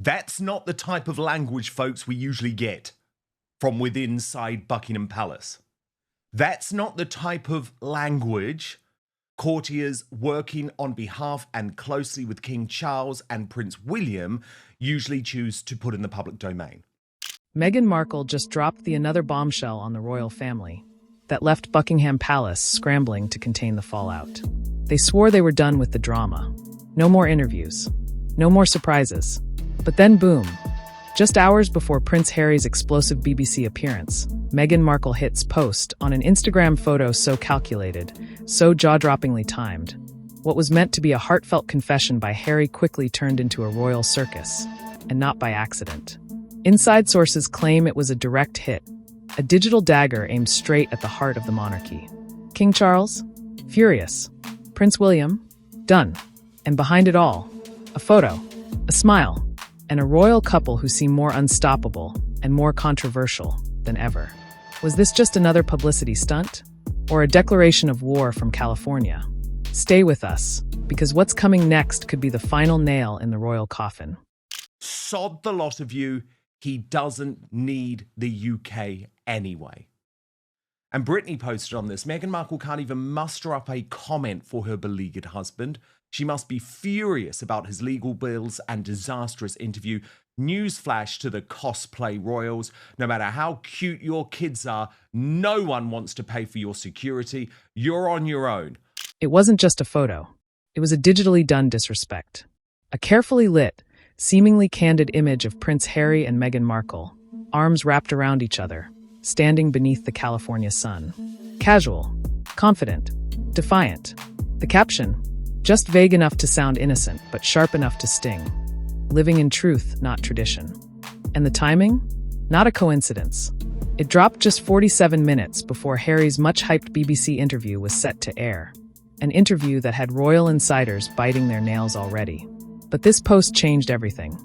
That's not the type of language, folks, we usually get from within inside Buckingham Palace. That's not the type of language courtiers working on behalf and closely with King Charles and Prince William usually choose to put in the public domain. Meghan Markle just dropped another bombshell on the royal family that left Buckingham Palace scrambling to contain the fallout. They swore they were done with the drama. No more interviews. No more surprises. But then boom. Just hours before Prince Harry's explosive BBC appearance, Meghan Markle hits post on an Instagram photo so calculated, so jaw-droppingly timed. What was meant to be a heartfelt confession by Harry quickly turned into a royal circus, and not by accident. Inside sources claim it was a direct hit, a digital dagger aimed straight at the heart of the monarchy. King Charles? Furious. Prince William? Done. And behind it all, a photo, a smile, and a royal couple who seem more unstoppable and more controversial than ever. Was this just another publicity stunt? Or a declaration of war from California? Stay with us, because what's coming next could be the final nail in the royal coffin. Sod the lot of you, he doesn't need the UK anyway. And Brittany posted on this, Meghan Markle can't even muster up a comment for her beleaguered husband. She must be furious about his legal bills and disastrous interview. Newsflash to the cosplay royals, no matter how cute your kids are, no one wants to pay for your security. You're on your own. It wasn't just a photo. It was a digitally done disrespect. A carefully lit, seemingly candid image of Prince Harry and Meghan Markle, arms wrapped around each other, standing beneath the California sun. Casual, confident, defiant. The caption, just vague enough to sound innocent, but sharp enough to sting. Living in truth, not tradition. And the timing? Not a coincidence. It dropped just 47 minutes before Harry's much-hyped BBC interview was set to air. An interview that had royal insiders biting their nails already. But this post changed everything.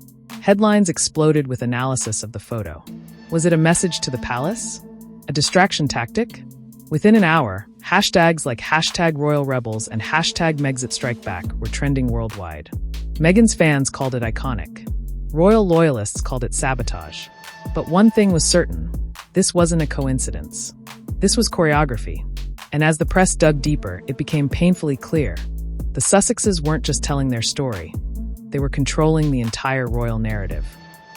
Headlines exploded with analysis of the photo. Was it a message to the palace? A distraction tactic? Within an hour, hashtags like #RoyalRebels and #MexitStrikeBack were trending worldwide. Meghan's fans called it iconic. Royal loyalists called it sabotage. But one thing was certain, this wasn't a coincidence. This was choreography. And as the press dug deeper, it became painfully clear. The Sussexes weren't just telling their story. They were controlling the entire royal narrative.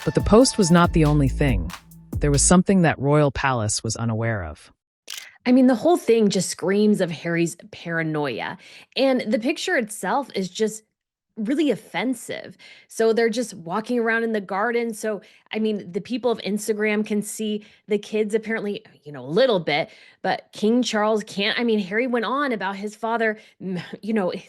But the post was not the only thing. There was something that royal palace was unaware of. I mean, the whole thing just screams of Harry's paranoia. And the picture itself is just really offensive. So they're just walking around in the garden. So, I mean, the people of Instagram can see the kids apparently, a little bit, but King Charles can't. I mean, Harry went on about his father,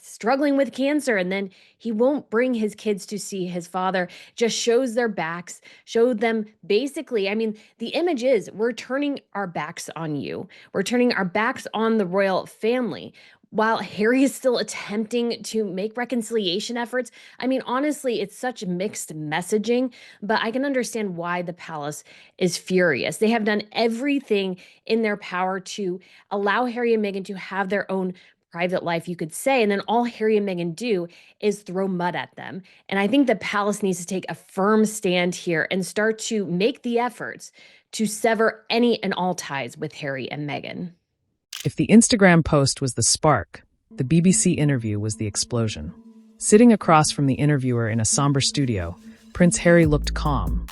struggling with cancer, and then he won't bring his kids to see his father, just shows their backs, showed them basically, I mean, the image is we're turning our backs on you. We're turning our backs on the royal family. While Harry is still attempting to make reconciliation efforts, I mean, honestly, it's such mixed messaging, but I can understand why the palace is furious. They have done everything in their power to allow Harry and Meghan to have their own private life, you could say, and then all Harry and Meghan do is throw mud at them. And I think the palace needs to take a firm stand here and start to make the efforts to sever any and all ties with Harry and Meghan. If the Instagram post was the spark, the BBC interview was the explosion. Sitting across from the interviewer in a somber studio, Prince Harry looked calm.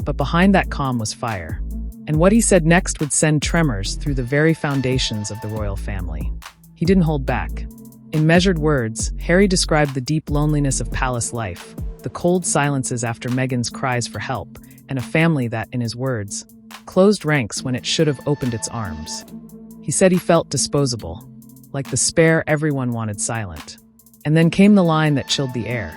But behind that calm was fire. And what he said next would send tremors through the very foundations of the royal family. He didn't hold back. In measured words, Harry described the deep loneliness of palace life, the cold silences after Meghan's cries for help, and a family that, in his words, closed ranks when it should have opened its arms. He said he felt disposable, like the spare everyone wanted silent. And then came the line that chilled the air.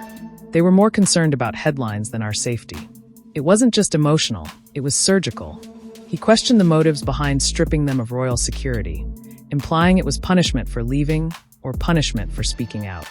They were more concerned about headlines than our safety. It wasn't just emotional, it was surgical. He questioned the motives behind stripping them of royal security, implying it was punishment for leaving or punishment for speaking out.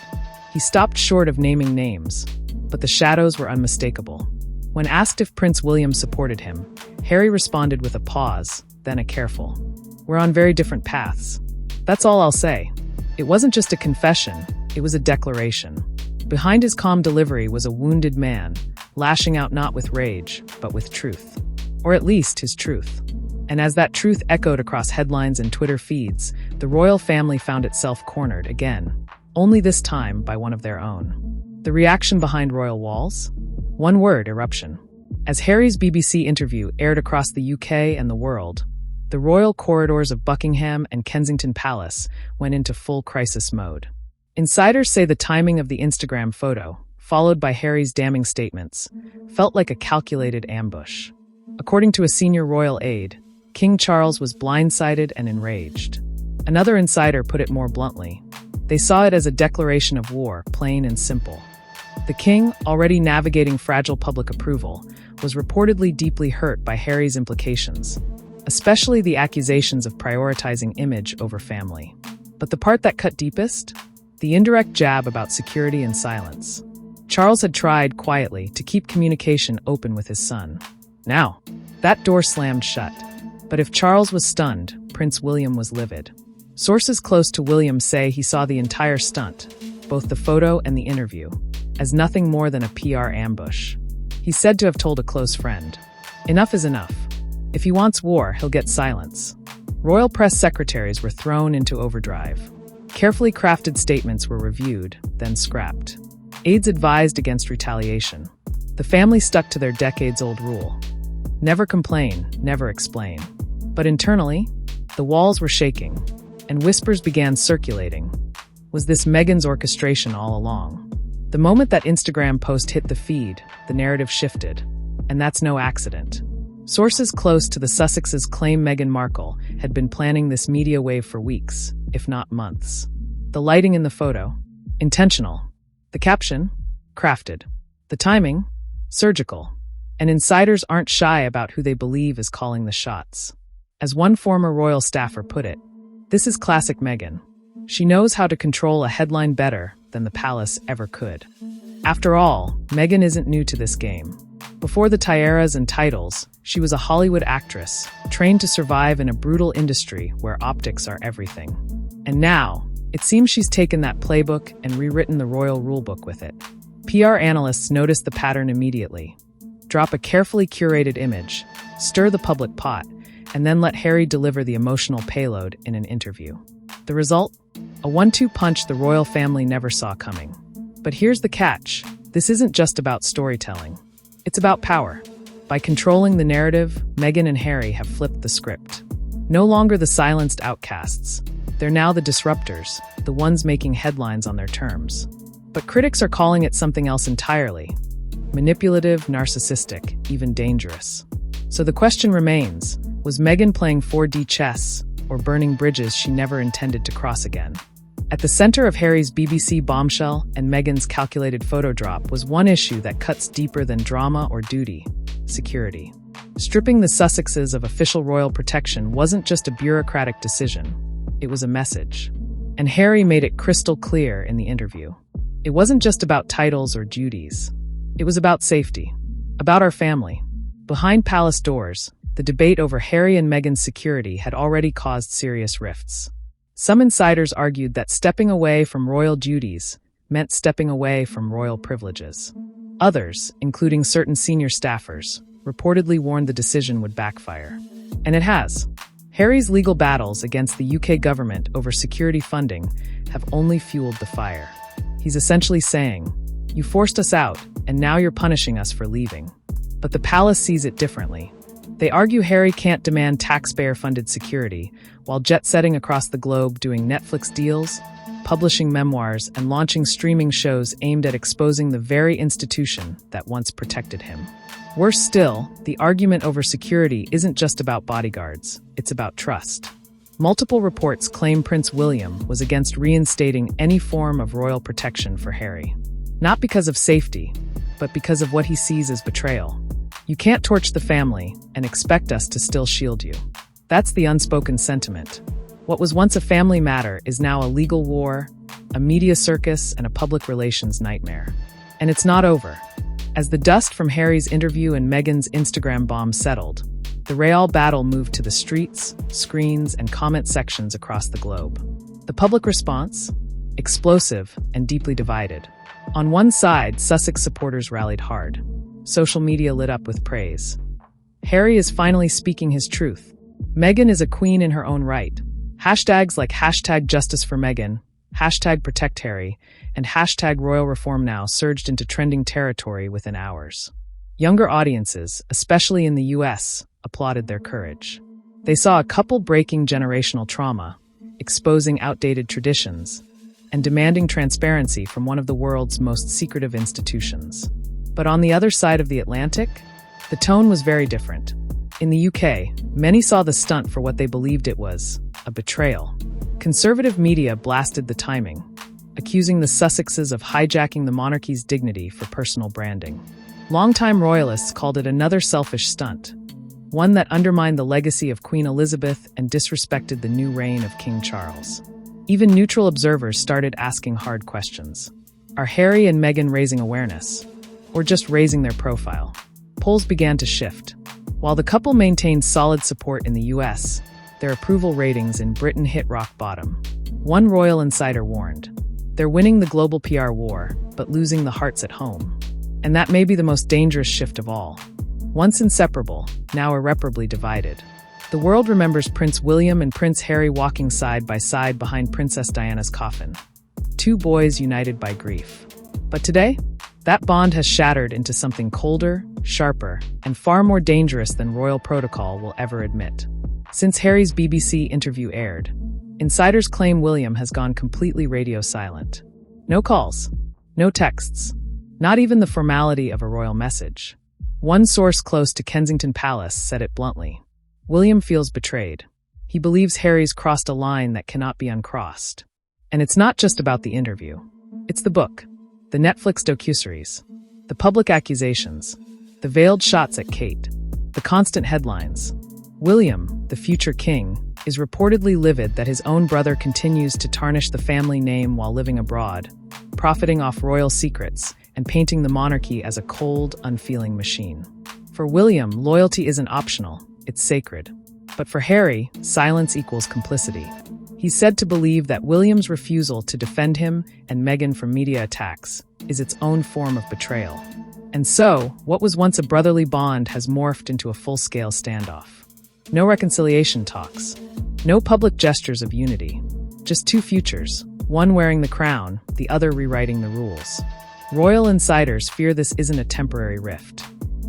He stopped short of naming names, but the shadows were unmistakable. When asked if Prince William supported him, Harry responded with a pause, then a careful, "We're on very different paths." That's all I'll say. It wasn't just a confession, it was a declaration. Behind his calm delivery was a wounded man, lashing out not with rage, but with truth. Or at least his truth. And as that truth echoed across headlines and Twitter feeds, the royal family found itself cornered again, only this time by one of their own. The reaction behind royal walls? One word: eruption. As Harry's BBC interview aired across the UK and the world, the royal corridors of Buckingham and Kensington Palace went into full crisis mode. Insiders say the timing of the Instagram photo, followed by Harry's damning statements, felt like a calculated ambush. According to a senior royal aide, King Charles was blindsided and enraged. Another insider put it more bluntly. They saw it as a declaration of war, plain and simple. The king, already navigating fragile public approval, was reportedly deeply hurt by Harry's implications, especially the accusations of prioritizing image over family. But the part that cut deepest? The indirect jab about security and silence. Charles had tried, quietly, to keep communication open with his son. Now, that door slammed shut. But if Charles was stunned, Prince William was livid. Sources close to William say he saw the entire stunt, both the photo and the interview, as nothing more than a PR ambush. He's said to have told a close friend, "Enough is enough. If he wants war, he'll get silence." Royal press secretaries were thrown into overdrive. Carefully crafted statements were reviewed, then scrapped. Aides advised against retaliation. The family stuck to their decades-old rule. Never complain, never explain. But internally, the walls were shaking, and whispers began circulating. Was this Meghan's orchestration all along? The moment that Instagram post hit the feed, the narrative shifted. And that's no accident. Sources close to the Sussexes claim Meghan Markle had been planning this media wave for weeks, if not months. The lighting in the photo? Intentional. The caption? Crafted. The timing? Surgical. And insiders aren't shy about who they believe is calling the shots. As one former royal staffer put it, this is classic Meghan. She knows how to control a headline better than the palace ever could. After all, Meghan isn't new to this game. Before the tiaras and titles, she was a Hollywood actress, trained to survive in a brutal industry where optics are everything. And now, it seems she's taken that playbook and rewritten the royal rulebook with it. PR analysts noticed the pattern immediately. Drop a carefully curated image, stir the public pot, and then let Harry deliver the emotional payload in an interview. The result? A 1-2 punch the royal family never saw coming. But here's the catch. This isn't just about storytelling. It's about power. By controlling the narrative, Meghan and Harry have flipped the script. No longer the silenced outcasts. They're now the disruptors, the ones making headlines on their terms. But critics are calling it something else entirely. Manipulative, narcissistic, even dangerous. So the question remains, was Meghan playing 4D chess or burning bridges she never intended to cross again? At the center of Harry's BBC bombshell and Meghan's calculated photo drop was one issue that cuts deeper than drama or duty: security. Stripping the Sussexes of official royal protection wasn't just a bureaucratic decision, it was a message. And Harry made it crystal clear in the interview. It wasn't just about titles or duties. It was about safety, about our family. Behind palace doors, the debate over Harry and Meghan's security had already caused serious rifts. Some insiders argued that stepping away from royal duties meant stepping away from royal privileges. Others, including certain senior staffers, reportedly warned the decision would backfire. And it has. Harry's legal battles against the UK government over security funding have only fueled the fire. He's essentially saying, "You forced us out, and now you're punishing us for leaving." But the palace sees it differently. They argue Harry can't demand taxpayer-funded security while jet-setting across the globe doing Netflix deals, publishing memoirs, and launching streaming shows aimed at exposing the very institution that once protected him. Worse still, the argument over security isn't just about bodyguards, it's about trust. Multiple reports claim Prince William was against reinstating any form of royal protection for Harry. Not because of safety, but because of what he sees as betrayal. You can't torch the family and expect us to still shield you. That's the unspoken sentiment. What was once a family matter is now a legal war, a media circus, and a public relations nightmare. And it's not over. As the dust from Harry's interview and Meghan's Instagram bomb settled, the royal battle moved to the streets, screens, and comment sections across the globe. The public response? Explosive and deeply divided. On one side, Sussex supporters rallied hard. social media lit up with praise. Harry is finally speaking his truth. Meghan is a queen in her own right. Hashtags like hashtag justice for Meghan, hashtag protect Harry, and hashtag royal reform now surged into trending territory within hours. Younger audiences, especially in the US, applauded their courage. They saw a couple breaking generational trauma, exposing outdated traditions, and demanding transparency from one of the world's most secretive institutions. But on the other side of the Atlantic, the tone was very different. In the UK, many saw the stunt for what they believed it was, a betrayal. Conservative media blasted the timing, accusing the Sussexes of hijacking the monarchy's dignity for personal branding. Longtime royalists called it another selfish stunt, one that undermined the legacy of Queen Elizabeth and disrespected the new reign of King Charles. Even neutral observers started asking hard questions. Are Harry and Meghan raising awareness, or just raising their profile? Polls began to shift. While the couple maintained solid support in the US, their approval ratings in Britain hit rock bottom. One royal insider warned, "They're winning the global PR war, but losing the hearts at home." And that may be the most dangerous shift of all. Once inseparable, now irreparably divided. The world remembers Prince William and Prince Harry walking side by side behind Princess Diana's coffin. Two boys united by grief. But today, that bond has shattered into something colder, sharper, and far more dangerous than royal protocol will ever admit. Since Harry's BBC interview aired, insiders claim William has gone completely radio silent. No calls, no texts, not even the formality of a royal message. One source close to Kensington Palace said it bluntly. William feels betrayed. He believes Harry's crossed a line that cannot be uncrossed. And it's not just about the interview. It's the book, the Netflix docuseries, the public accusations, the veiled shots at Kate, the constant headlines. William, the future king, is reportedly livid that his own brother continues to tarnish the family name while living abroad, profiting off royal secrets and painting the monarchy as a cold, unfeeling machine. For William, loyalty isn't optional, it's sacred. But for Harry, silence equals complicity. He's said to believe that William's refusal to defend him and Meghan from media attacks is its own form of betrayal. And so, what was once a brotherly bond has morphed into a full-scale standoff. No reconciliation talks. No public gestures of unity. Just two futures, one wearing the crown, the other rewriting the rules. Royal insiders fear this isn't a temporary rift.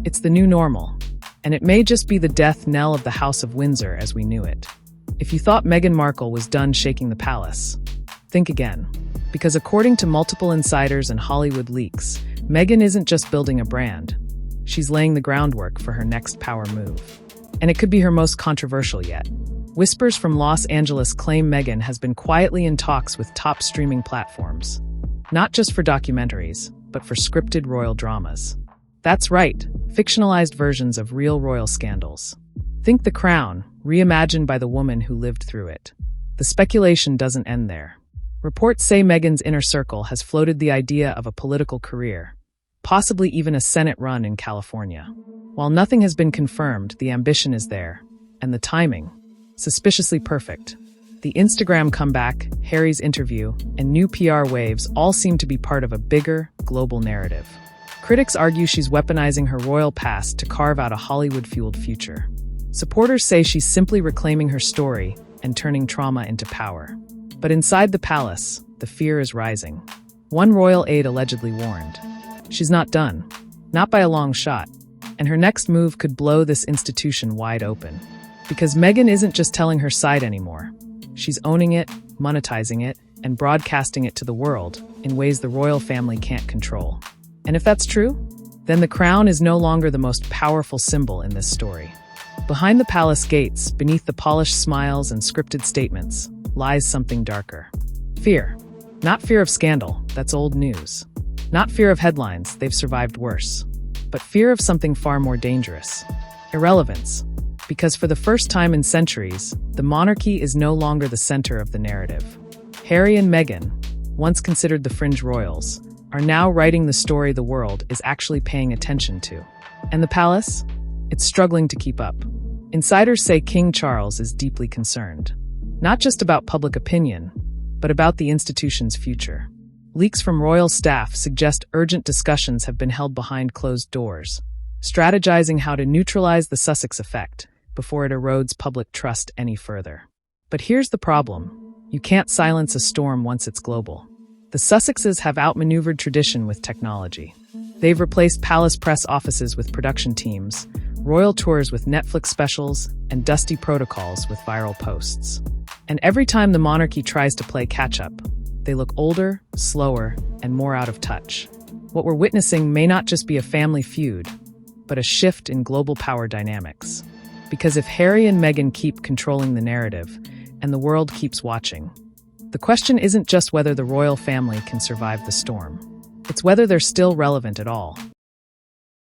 It's the new normal, and it may just be the death knell of the House of Windsor as we knew it. If you thought Meghan Markle was done shaking the palace, think again. Because according to multiple insiders and Hollywood leaks, Meghan isn't just building a brand. She's laying the groundwork for her next power move. And it could be her most controversial yet. Whispers from Los Angeles claim Meghan has been quietly in talks with top streaming platforms. Not just for documentaries, but for scripted royal dramas. That's right, fictionalized versions of real royal scandals. Think The Crown, reimagined by the woman who lived through it. The speculation doesn't end there. Reports say Meghan's inner circle has floated the idea of a political career, possibly even a Senate run in California. While nothing has been confirmed, the ambition is there, and the timing, suspiciously perfect. The Instagram comeback, Harry's interview, and new PR waves all seem to be part of a bigger, global narrative. Critics argue she's weaponizing her royal past to carve out a Hollywood-fueled future. Supporters say she's simply reclaiming her story and turning trauma into power. But inside the palace, the fear is rising. One royal aide allegedly warned, she's not done, not by a long shot, and her next move could blow this institution wide open. Because Meghan isn't just telling her side anymore. She's owning it, monetizing it, and broadcasting it to the world in ways the royal family can't control. And if that's true, then the crown is no longer the most powerful symbol in this story. Behind the palace gates, beneath the polished smiles and scripted statements, lies something darker. Fear. Not fear of scandal, that's old news. Not fear of headlines, they've survived worse. But fear of something far more dangerous. Irrelevance. Because for the first time in centuries, the monarchy is no longer the center of the narrative. Harry and Meghan, once considered the fringe royals, are now writing the story the world is actually paying attention to. And the palace? It's struggling to keep up. Insiders say King Charles is deeply concerned. Not just about public opinion, but about the institution's future. Leaks from royal staff suggest urgent discussions have been held behind closed doors, strategizing how to neutralize the Sussex effect before it erodes public trust any further. But here's the problem. You can't silence a storm once it's global. The Sussexes have outmaneuvered tradition with technology. They've replaced palace press offices with production teams, royal tours with Netflix specials, and dusty protocols with viral posts. And every time the monarchy tries to play catch-up, they look older, slower, and more out of touch. What we're witnessing may not just be a family feud, but a shift in global power dynamics. Because if Harry and Meghan keep controlling the narrative, and the world keeps watching, the question isn't just whether the royal family can survive the storm. It's whether they're still relevant at all.